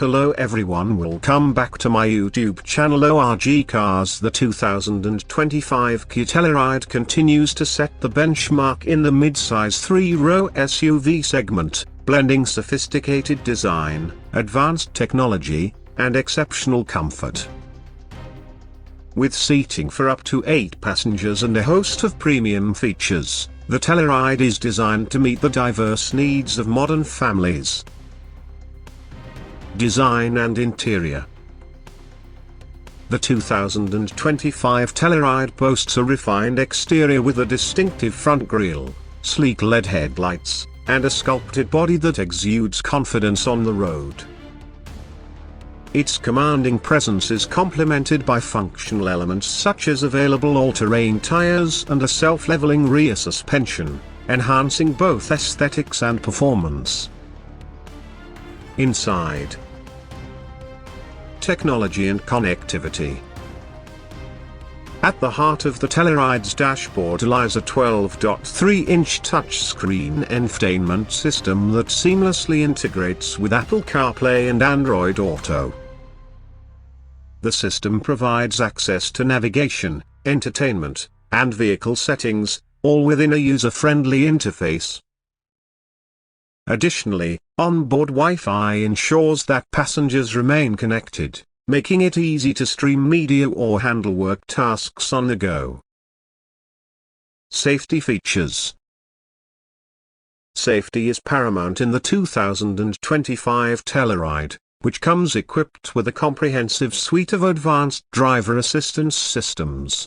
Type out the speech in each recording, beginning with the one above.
Hello everyone, welcome back to my YouTube channel ORG Cars. The 2025 Kia Telluride continues to set the benchmark in the mid-size 3-row SUV segment, blending sophisticated design, advanced technology, and exceptional comfort. With seating for up to 8 passengers and a host of premium features, the Telluride is designed to meet the diverse needs of modern families. Design and interior. The 2025 Telluride boasts a refined exterior with a distinctive front grille, sleek LED headlights, and a sculpted body that exudes confidence on the road. Its commanding presence is complemented by functional elements such as available all-terrain tires and a self-leveling rear suspension, enhancing both aesthetics and performance. Inside. Technology and connectivity. At the heart of the Telluride's dashboard lies a 12.3-inch touchscreen infotainment system that seamlessly integrates with Apple CarPlay and Android Auto. The system provides access to navigation, entertainment, and vehicle settings, all within a user-friendly interface. Additionally, onboard Wi-Fi ensures that passengers remain connected, making it easy to stream media or handle work tasks on the go. Safety features. Safety is paramount in the 2025 Telluride, which comes equipped with a comprehensive suite of advanced driver assistance systems.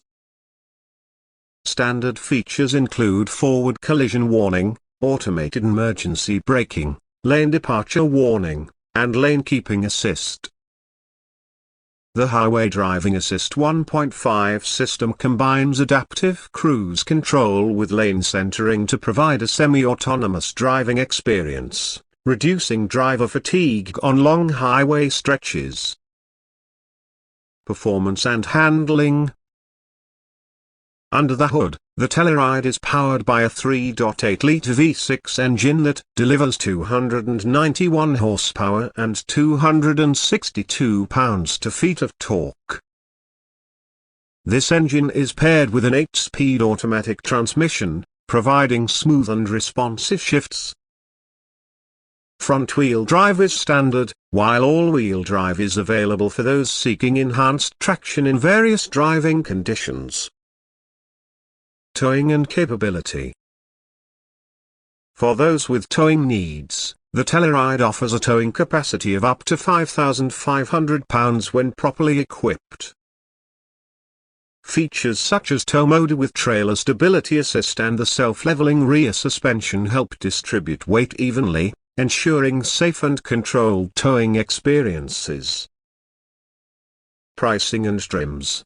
Standard features include forward collision warning, automated emergency braking, lane departure warning, and lane keeping assist. The Highway Driving Assist 1.5 system combines adaptive cruise control with lane centering to provide a semi-autonomous driving experience, reducing driver fatigue on long highway stretches. Performance and handling. Under the hood, the Telluride is powered by a 3.8-litre V6 engine that delivers 291 horsepower and 262 pounds-to-feet of torque. This engine is paired with an 8-speed automatic transmission, providing smooth and responsive shifts. Front-wheel drive is standard, while all-wheel drive is available for those seeking enhanced traction in various driving conditions. Towing and capability. For those with towing needs, the Telluride offers a towing capacity of up to 5,500 pounds when properly equipped. Features such as tow mode with trailer stability assist and the self-leveling rear suspension help distribute weight evenly, ensuring safe and controlled towing experiences. Pricing and trims.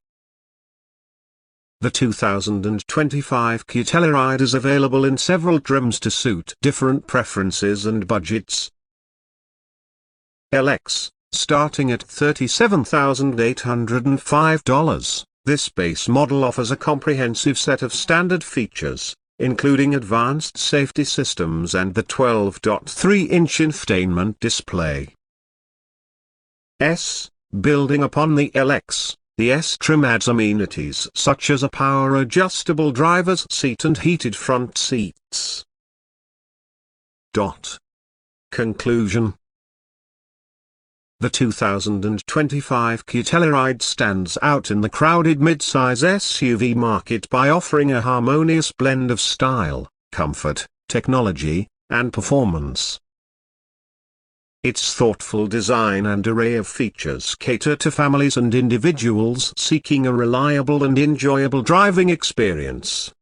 The 2025 Kia Telluride is available in several trims to suit different preferences and budgets. LX, starting at $37,805. This base model offers a comprehensive set of standard features, including advanced safety systems and the 12.3-inch infotainment display. S, building upon the LX. The S trim adds amenities such as a power-adjustable driver's seat and heated front seats. Conclusion. The 2025 Kia Telluride stands out in the crowded mid-size SUV market by offering a harmonious blend of style, comfort, technology, and performance. Its thoughtful design and array of features cater to families and individuals seeking a reliable and enjoyable driving experience.